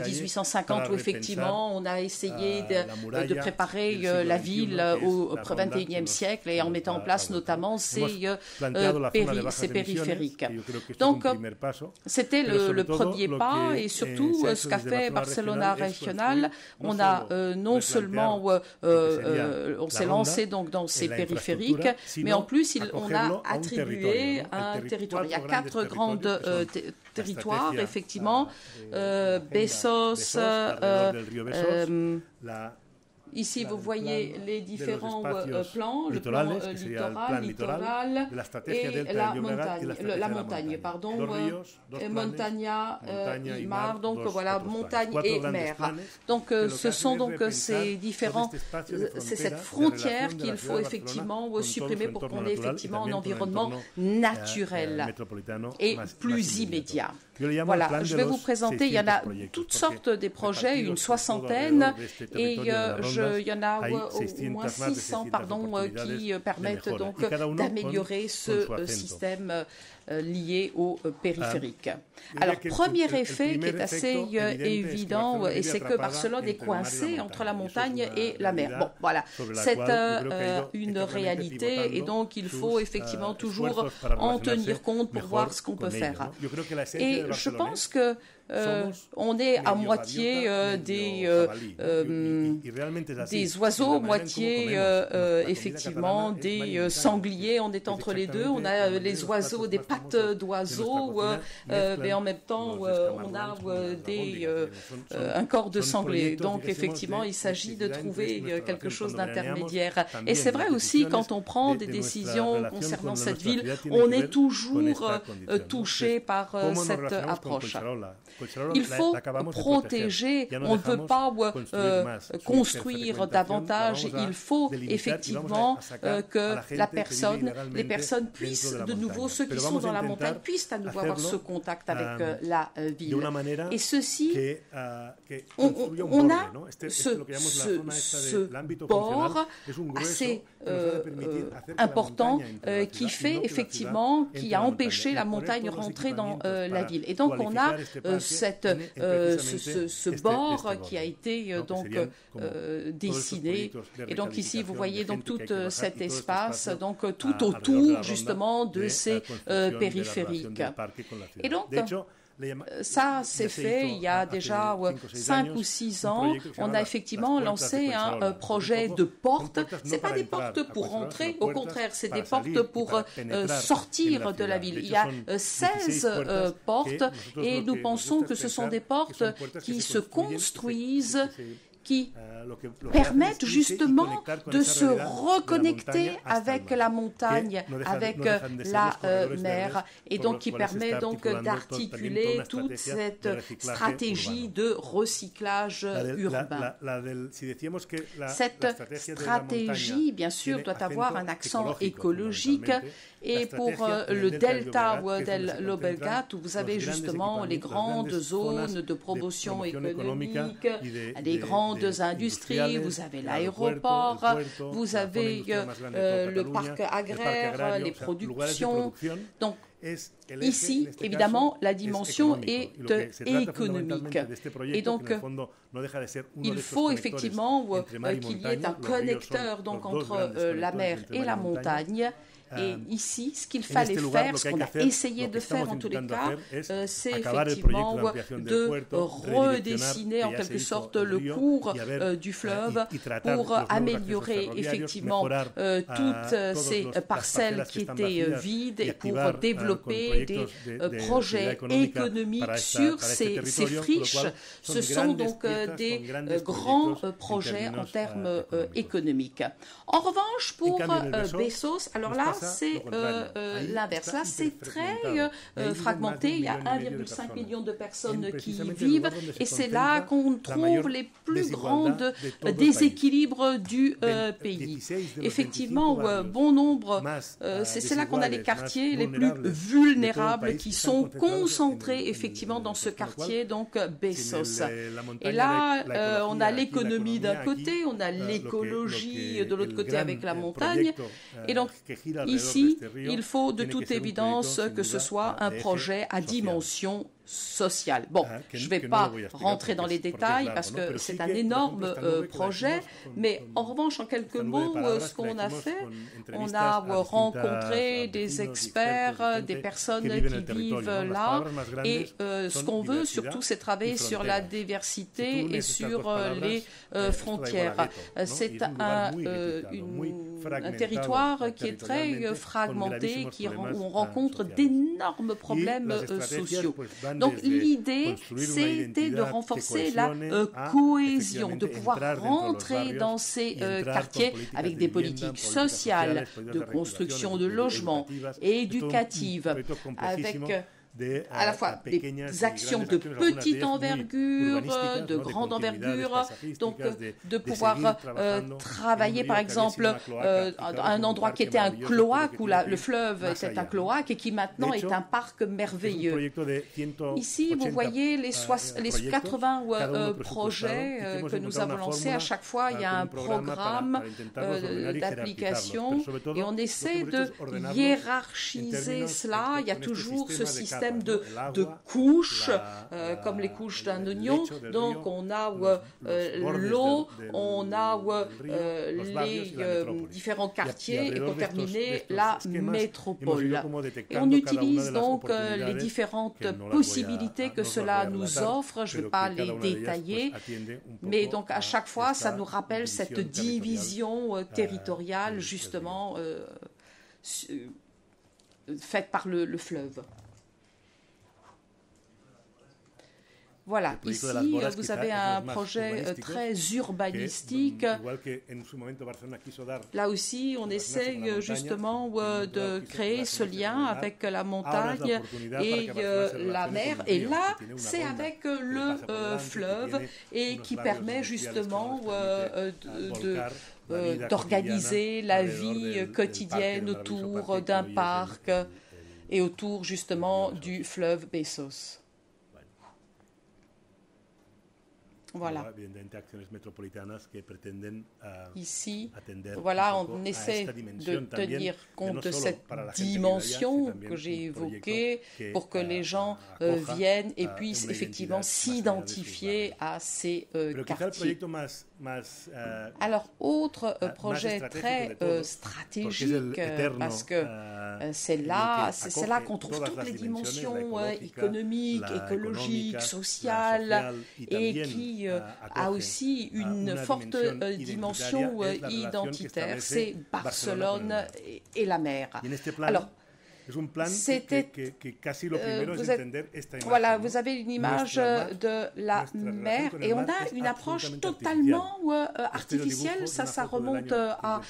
1850 où effectivement on a essayé de préparer la ville au XXIe siècle et en mettant en place notamment ces périphériques. Donc c'était le premier pas et surtout ce qu'a fait Barcelona Regional, on a non seulement on s'est lancé donc dans ces périphériques, mais en plus on a attribué un territoire. Il y a 4 grands territoires effectivement, Besós, ici, vous voyez les différents plans, le plan littoral et la montagne, Montaña y Mar, donc voilà, montagne et mer. Donc ce sont donc ces différents, c'est cette frontière qu'il faut effectivement supprimer pour qu'on ait effectivement un environnement naturel et plus immédiat. Voilà, je vais vous présenter, il y en a toutes sortes de projets, une soixantaine, et il y en a au moins 600 qui permettent donc d'améliorer ce système lié au périphérique. Alors, premier effet qui est assez évident, et c'est que Barcelone est coincée entre la montagne et la mer. Bon, voilà, c'est une réalité, et donc il faut effectivement toujours en tenir compte pour voir ce qu'on peut faire. Et je pense que on est à moitié des oiseaux, moitié effectivement des sangliers. On est entre les deux. On a les oiseaux, des pattes d'oiseaux, mais en même temps on a un corps de sanglier. Donc effectivement, il s'agit de trouver quelque chose d'intermédiaire. Et c'est vrai aussi quand on prend des décisions concernant cette ville, on est toujours touché par cette approche. Il faut protéger, on ne peut pas construire davantage, il faut effectivement que les personnes puissent de nouveau, ceux qui sont dans la montagne, puissent à nouveau avoir ce contact avec la ville. Et ceci, on a ce bord assez important qui a empêché la montagne de rentrer dans la ville. Et donc on a ce bord qui a été donc dessiné, et donc ici vous voyez donc tout cet espace, donc tout autour justement de ces périphériques. Et donc ça s'est fait il y a déjà 5 ou 6 ans. On a effectivement lancé un projet de portes. Ce n'est pas des portes pour rentrer, au contraire, c'est des portes pour sortir de la ville. Il y a 16 portes et nous pensons que ce sont des portes qui se construisent, qui permettent justement de se reconnecter avec la montagne, avec la mer, et donc qui permet donc d'articuler toute cette stratégie de recyclage urbain. Cette stratégie, bien sûr, doit avoir un accent écologique, et pour le delta del Llobregat, où vous avez justement les grandes zones de promotion économique, les grandes industries, vous avez l'aéroport, vous avez le parc agraire, les productions. Donc, ici, évidemment, la dimension est économique. Et donc, il faut effectivement qu'il y ait un connecteur donc, entre la mer et la montagne. Et ici, ce qu'il fallait faire, ce qu'on a essayé de faire en tous les cas, c'est effectivement de redessiner en quelque sorte le cours du fleuve pour améliorer effectivement toutes ces parcelles qui étaient vides et pour développer des projets économiques sur ces friches. Ce sont donc des grands projets en termes économiques. En revanche, pour Besós, alors là, c'est l'inverse. Là, c'est très fragmenté. Il y a 1,5 million de personnes qui y vivent, et c'est là qu'on trouve les plus grands déséquilibres du pays. Effectivement, bon nombre, c'est là qu'on a les quartiers les plus vulnérables qui sont concentrés effectivement dans ce quartier, donc Besós. Et là, on a l'économie d'un côté, on a l'écologie de l'autre côté avec la montagne, et donc ici, il faut de toute évidence que ce soit un projet à dimension sociale. Bon, je ne vais pas rentrer dans les détails parce que c'est un énorme projet, mais en revanche, en quelques mots, ce qu'on a fait, on a rencontré des experts, des personnes qui vivent là, et ce qu'on veut surtout, c'est travailler sur la diversité et sur les frontières. C'est une un territoire qui est très fragmenté, où on rencontre d'énormes problèmes sociaux. Donc l'idée, c'était de renforcer la cohésion, de pouvoir rentrer dans ces quartiers avec des politiques sociales, de construction de logements, éducatives, avec à la fois des actions de petite envergure, de grande envergure, donc de pouvoir travailler par exemple à un endroit qui était un cloaque, où le fleuve était un cloaque et qui maintenant est un parc merveilleux. Ici, vous voyez les 80 projets que nous avons lancés. À chaque fois, il y a un programme d'application et on essaie de hiérarchiser cela. Il y a toujours ce système de couches, comme les couches d'un oignon. Donc on a l'eau, on a les différents quartiers et pour terminer la métropole. Et on utilise donc les différentes possibilités que cela nous offre. Je ne vais pas les détailler, mais donc à chaque fois ça nous rappelle cette division territoriale justement faite par le fleuve. Voilà, ici, vous avez un projet très urbanistique. Là aussi, on essaye justement de créer ce lien avec la montagne et la mer. Et là, c'est avec le fleuve et qui permet justement d'organiser la vie quotidienne autour d'un parc et autour justement du fleuve Besós. Voilà. Ici, voilà, on essaie de tenir compte de cette dimension que j'ai évoquée pour que les gens viennent et puissent effectivement s'identifier à ces quartiers. Alors, autre projet très stratégique, parce que c'est là qu'on trouve toutes les dimensions économiques, écologiques, sociales, et qui a aussi une forte dimension identitaire, c'est Barcelone et la mer. Alors, voilà, vous avez une image de la mer et on a une approche totalement artificielle. Ça remonte à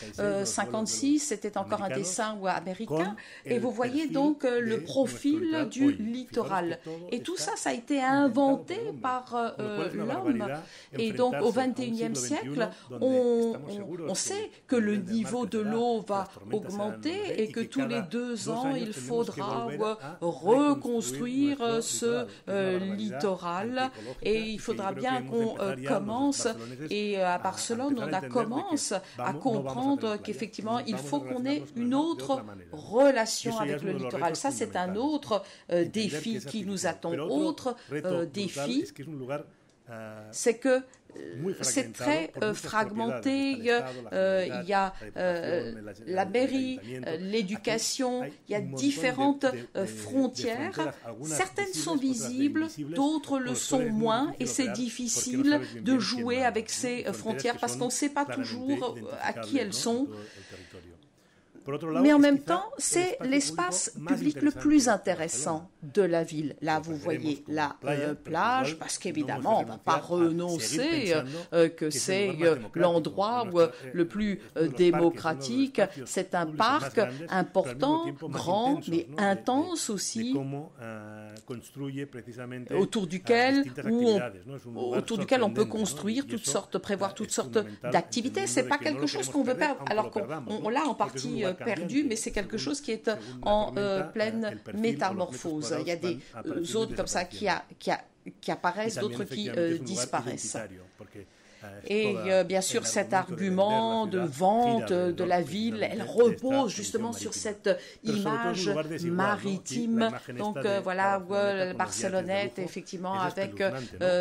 56, c'était encore un dessin américain. Et vous voyez donc le profil du littoral. Et tout ça, ça a été inventé par l'homme. Et donc au XXIe siècle, on sait que le niveau de l'eau va augmenter et que tous les 2 ans, il faudra reconstruire ce littoral et il faudra bien qu'on commence, et à Barcelone on commence à comprendre qu'effectivement il faut qu'on ait une autre relation avec le littoral. Ça c'est un autre défi qui nous attend. Autre défi, c'est que c'est très fragmenté. Il y a la mairie, l'éducation, il y a différentes frontières. Certaines sont visibles, d'autres le sont moins, et c'est difficile de jouer avec ces frontières parce qu'on ne sait pas toujours à qui elles sont. Mais en même temps, c'est l'espace public le plus intéressant de la ville. Là, vous voyez la plage, parce qu'évidemment, on ne va pas renoncer que c'est l'endroit le plus démocratique. C'est un parc important, grand, mais intense aussi, autour duquel on peut construire prévoir toutes sortes d'activités. C'est pas quelque chose qu'on veut perdre, alors qu'on l'a en partie perdu, mais c'est quelque chose qui est en pleine métamorphose. Il y a des zones comme ça qui apparaissent, d'autres qui disparaissent. Et bien sûr, cet argument de vente de la ville, elle repose justement sur cette image maritime. Donc voilà, Barcelonnette, effectivement, avec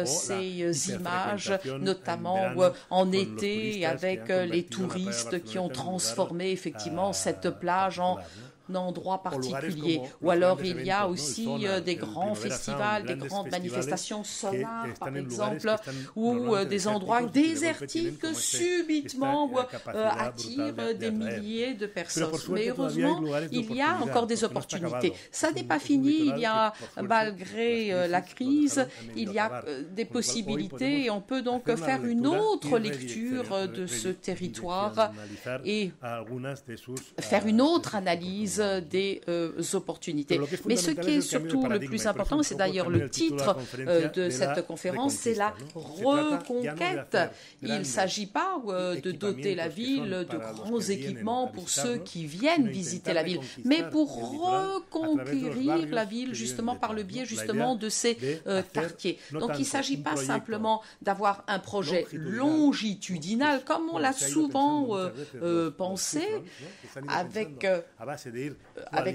ces images, notamment en été, avec les touristes qui ont transformé effectivement cette plage endroit particulier. Ou alors il y a aussi des grands festivals, des grandes manifestations solaires, par exemple, ou des endroits désertiques subitement attirent des milliers de personnes. Mais heureusement, il y a encore des opportunités. Ça n'est pas fini, il y a, malgré la crise, il y a des possibilités et on peut donc faire une autre lecture de ce territoire et faire une autre analyse des opportunités. Mais ce qui est surtout le plus important, c'est d'ailleurs le titre de cette conférence, c'est la reconquête. Il ne s'agit pas de doter la ville de grands équipements pour ceux qui viennent visiter la ville, mais pour reconquérir la ville justement par le biais justement de ces quartiers. Donc il ne s'agit pas simplement d'avoir un projet longitudinal comme on l'a souvent pensé avec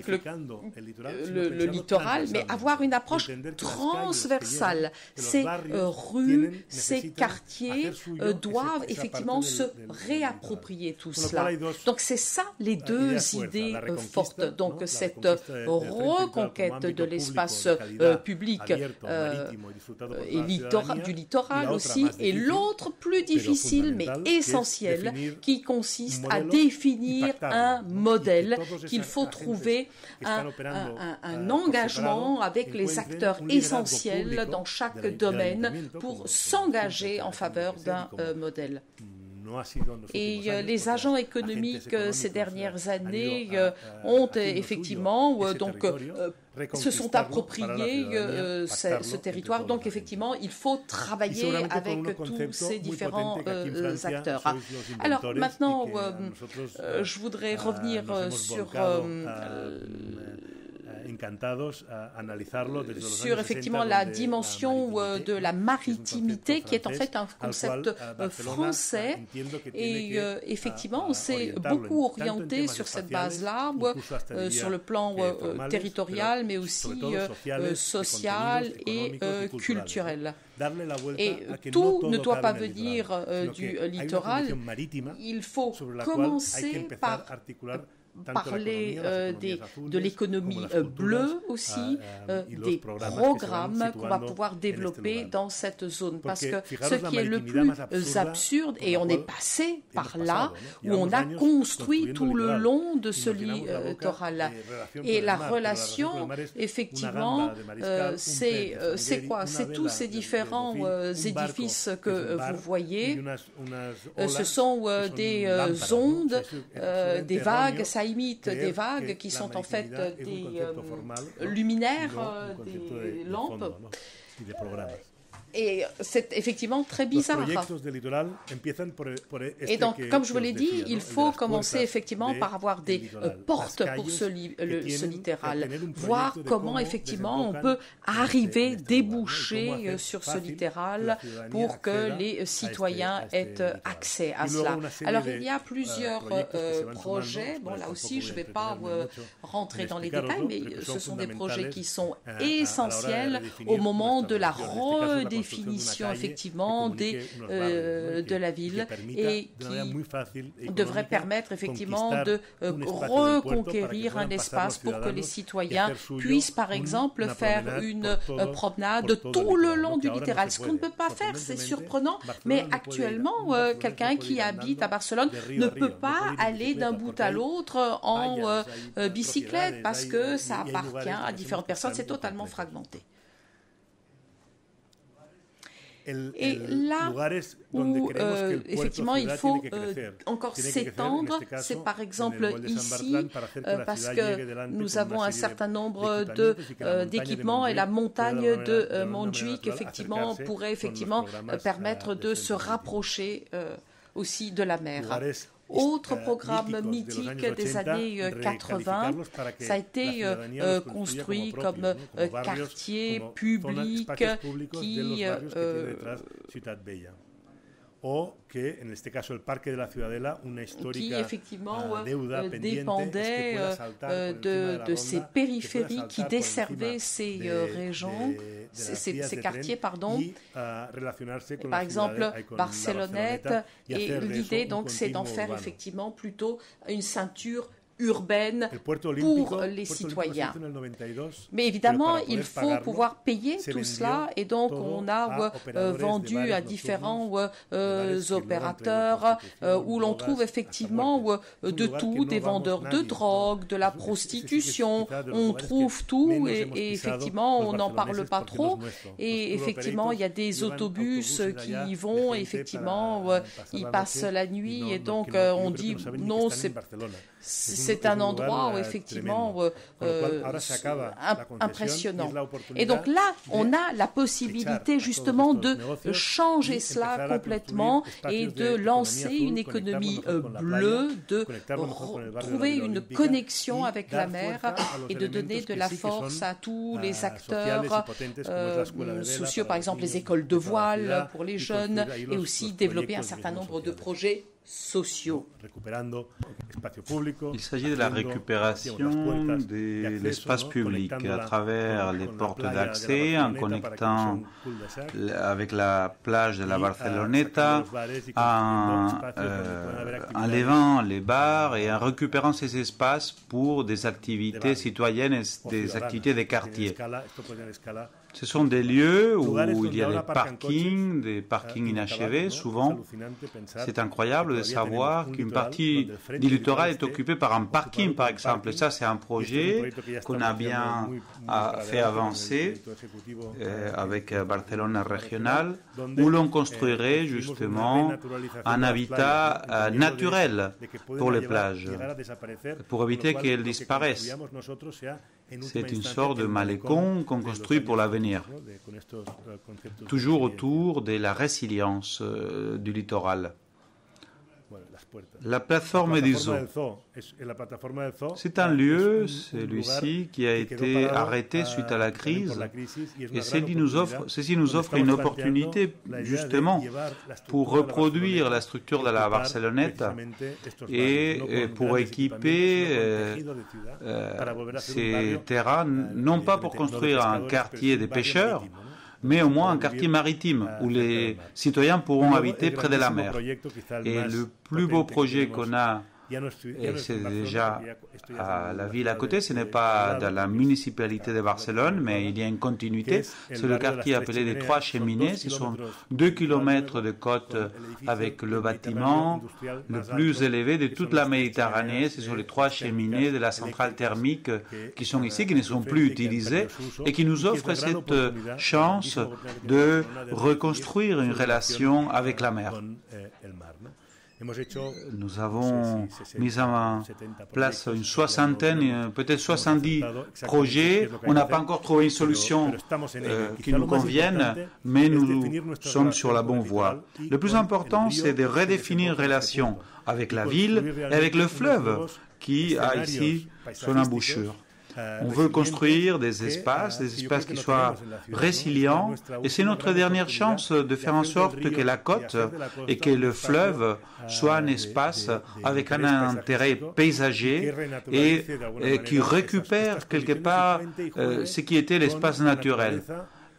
le littoral, mais avoir une approche transversale. Ces rues, ces quartiers doivent effectivement se réapproprier tout cela. Donc c'est ça les deux idées fortes. Donc cette reconquête de l'espace public et du littoral aussi, et l'autre plus difficile mais essentiel qui consiste à définir un modèle qu'il faut trouver un engagement avec les acteurs essentiels dans chaque domaine pour s'engager en faveur d'un modèle. Et les agents économiques ces dernières années ont effectivement se sont appropriés ce territoire. Donc effectivement, il faut travailler avec tous ces différents acteurs. Alors maintenant, je voudrais revenir sur effectivement la dimension de la maritimité qui est en fait un concept français et effectivement on s'est beaucoup orienté sur cette base-là sur le plan territorial mais aussi social et culturel. Et tout ne doit pas venir du littoral, il faut commencer par parler de l'économie bleue aussi, des programmes qu'on va pouvoir développer dans cette zone. Parce que ce qui est le plus absurde, et on est passé par là, où on a construit tout le long de ce littoral-là. Et la relation, effectivement, c'est quoi? C'est tous ces différents édifices que vous voyez. Ce sont des ondes, des vagues, ça imite des vagues qui sont en fait des luminaires, des lampes. Et c'est effectivement très bizarre. Et donc, comme je vous l'ai dit, il faut commencer effectivement par avoir des portes pour ce littoral, voir comment effectivement on peut arriver, déboucher sur ce littoral pour que les citoyens aient accès à cela. Alors, il y a plusieurs projets. Bon, là aussi, je ne vais pas rentrer dans les détails, mais ce sont des projets qui sont essentiels au moment de la redéfinition effectivement de la ville et qui devrait permettre effectivement de reconquérir un espace pour que les citoyens puissent par exemple faire une promenade tout le long du littoral. Ce qu'on ne peut pas faire, c'est surprenant, mais actuellement quelqu'un qui habite à Barcelone ne peut pas aller d'un bout à l'autre en bicyclette parce que ça appartient à différentes personnes, c'est totalement fragmenté. Et là où effectivement il faut encore s'étendre, c'est par exemple ici parce que nous avons un certain nombre d'équipements et la montagne de Montjuïc effectivement pourrait effectivement permettre de se rapprocher aussi de la mer. Autre programme mythique des années 80, ça a été construit comme quartier public qui effectivement dépendait de ces périphériques qui desservaient ces régions, ces quartiers, pardon. Par exemple, Barcelonnette, et l'idée donc c'est d'en faire effectivement plutôt une ceinture urbaine pour les citoyens. Mais évidemment, il faut pouvoir payer tout cela et donc on a vendu à différents opérateurs où l'on trouve effectivement de tout, des vendeurs de drogue, de la prostitution, on trouve tout et effectivement on n'en parle pas trop et effectivement il y a des autobus qui y vont, effectivement ils passent la nuit et donc on dit non, c'est un endroit où effectivement impressionnant. Et donc là, on a la possibilité justement de changer cela complètement et de lancer une économie bleue, de trouver une connexion avec la mer et de donner de la force à tous les acteurs sociaux, par exemple les écoles de voile pour les jeunes et aussi développer un certain nombre de projets sociaux. Il s'agit de la récupération de l'espace public à travers les portes d'accès en connectant avec la plage de la Barceloneta, en enlevant les bars et en récupérant ces espaces pour des activités citoyennes et des activités des quartiers. Ce sont des lieux où il y a des parkings inachevés, souvent. C'est incroyable de savoir qu'une partie du littoral est occupée par un parking, par exemple. Et ça, c'est un projet qu'on a bien fait avancer avec Barcelone Régional, où l'on construirait justement un habitat naturel pour les plages, pour éviter qu'elles disparaissent. C'est une sorte de malécon qu'on construit pour l'avenir, toujours autour de la résilience du littoral. La plateforme des eaux, c'est un lieu, celui-ci, qui a été arrêté suite à la crise, et ceci nous offre une opportunité justement pour reproduire la structure de la Barceloneta et pour équiper ces terrains, non pas pour construire un quartier des pêcheurs, mais au moins un quartier maritime où les citoyens pourront habiter près de la mer. Et le plus beau projet qu'on a, et c'est déjà à la ville à côté, ce n'est pas dans la municipalité de Barcelone, mais il y a une continuité. C'est le quartier appelé les Trois Cheminées. Ce sont 2 kilomètres de côte avec le bâtiment le plus élevé de toute la Méditerranée. Ce sont les Trois Cheminées de la centrale thermique qui sont ici, qui ne sont plus utilisées et qui nous offrent cette chance de reconstruire une relation avec la mer. Nous avons mis en place une soixantaine, peut-être 70 projets. On n'a pas encore trouvé une solution qui nous convienne, mais nous sommes sur la bonne voie. Le plus important, c'est de redéfinir une relation avec la ville et avec le fleuve qui a ici son embouchure. On veut construire des espaces qui soient résilients, et c'est notre dernière chance de faire en sorte que la côte et que le fleuve soient un espace avec un intérêt paysager et qui récupère quelque part ce qui était l'espace naturel.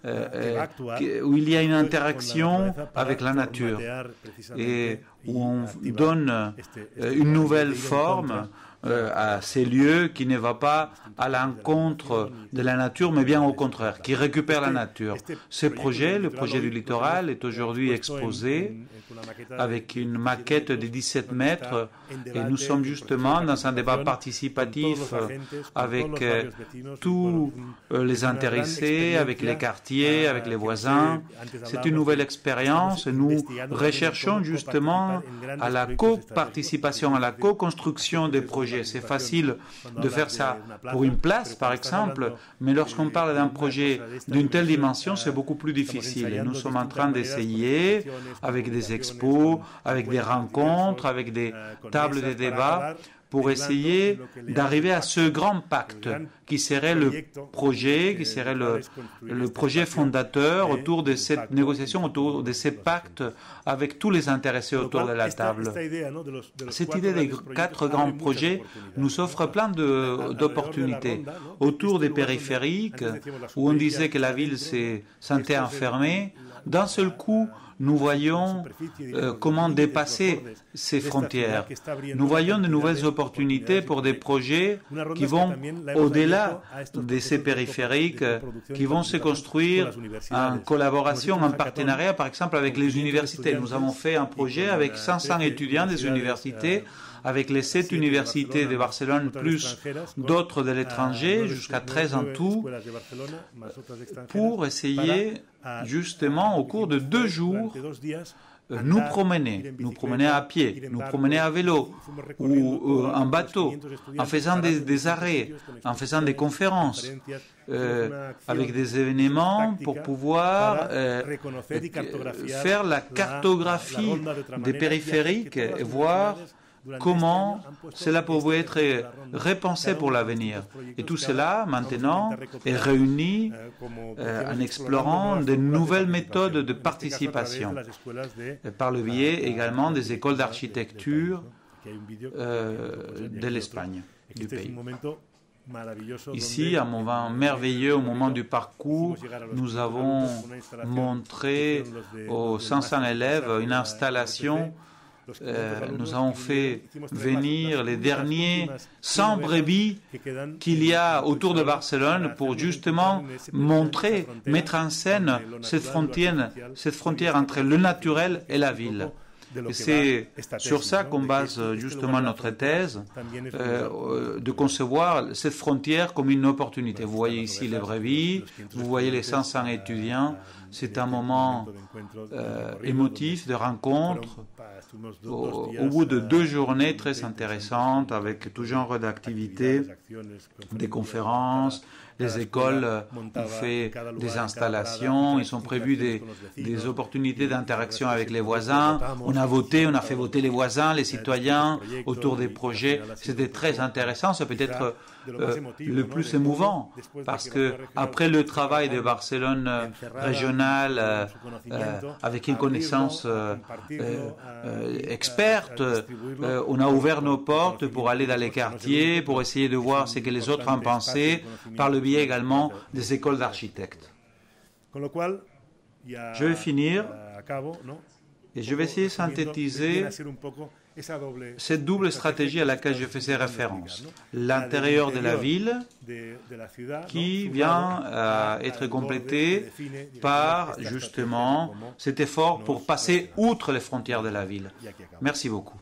Où il y a une interaction avec la nature et où on donne une nouvelle forme à ces lieux qui ne va pas à l'encontre de la nature, mais bien au contraire, qui récupère la nature. Ce projet, le projet du littoral, est aujourd'hui exposé avec une maquette de 17 mètres et nous sommes justement dans un débat participatif avec tous les intéressés, avec les quartiers, avec les voisins. C'est une nouvelle expérience et nous recherchons justement à la coparticipation, à la co-construction des projets. C'est facile de faire ça pour une place, par exemple, mais lorsqu'on parle d'un projet d'une telle dimension, c'est beaucoup plus difficile. Et nous sommes en train d'essayer, avec des expos, avec des rencontres, avec des tables de débat, pour essayer d'arriver à ce grand pacte qui serait le projet, qui serait le projet fondateur autour de cette négociation, autour de ces pactes avec tous les intéressés autour de la table. Cette idée des 4 grands projets nous offre plein d'opportunités. Autour des périphériques, où on disait que la ville s'est sentait enfermée, d'un seul coup, nous voyons comment dépasser ces frontières. Nous voyons de nouvelles opportunités pour des projets qui vont au-delà de ces périphériques, qui vont se construire en collaboration, en partenariat, par exemple, avec les universités. Nous avons fait un projet avec 500 étudiants des universités, avec les 7 universités de Barcelone, plus d'autres de l'étranger, jusqu'à 13 en tout, pour essayer, justement, au cours de 2 jours, nous promener à pied, nous promener à vélo ou en bateau, en faisant des arrêts, en faisant des conférences, avec des événements pour pouvoir faire la cartographie des périphériques et voir comment cela pouvait être repensé pour l'avenir. Et tout cela, maintenant, est réuni en explorant de nouvelles méthodes de participation, par le biais également des écoles d'architecture de l'Espagne, du pays. Ici, un moment merveilleux au moment du parcours, nous avons montré aux 500 élèves une installation. Nous avons fait venir les derniers 100 brebis qu'il y a autour de Barcelone pour justement montrer, mettre en scène cette frontière entre le naturel et la ville. Et c'est sur ça qu'on base justement notre thèse, de concevoir cette frontière comme une opportunité. Vous voyez ici les brebis, vous voyez les 500 étudiants. C'est un moment émotif de rencontre au bout de 2 journées très intéressantes avec tout genre d'activités, des conférences. Les écoles ont fait des installations, ils ont prévu des opportunités d'interaction avec les voisins. On a voté, on a fait voter les voisins, les citoyens autour des projets. C'était très intéressant, c'est peut-être le plus émouvant, parce que après le travail de Barcelone régionale, avec une connaissance experte, on a ouvert nos portes pour aller dans les quartiers, pour essayer de voir ce que les autres en pensaient, par le biais également des écoles d'architectes. Je vais finir et je vais essayer de synthétiser cette double stratégie à laquelle je faisais référence. L'intérieur de la ville qui vient être complété par justement cet effort pour passer outre les frontières de la ville. Merci beaucoup.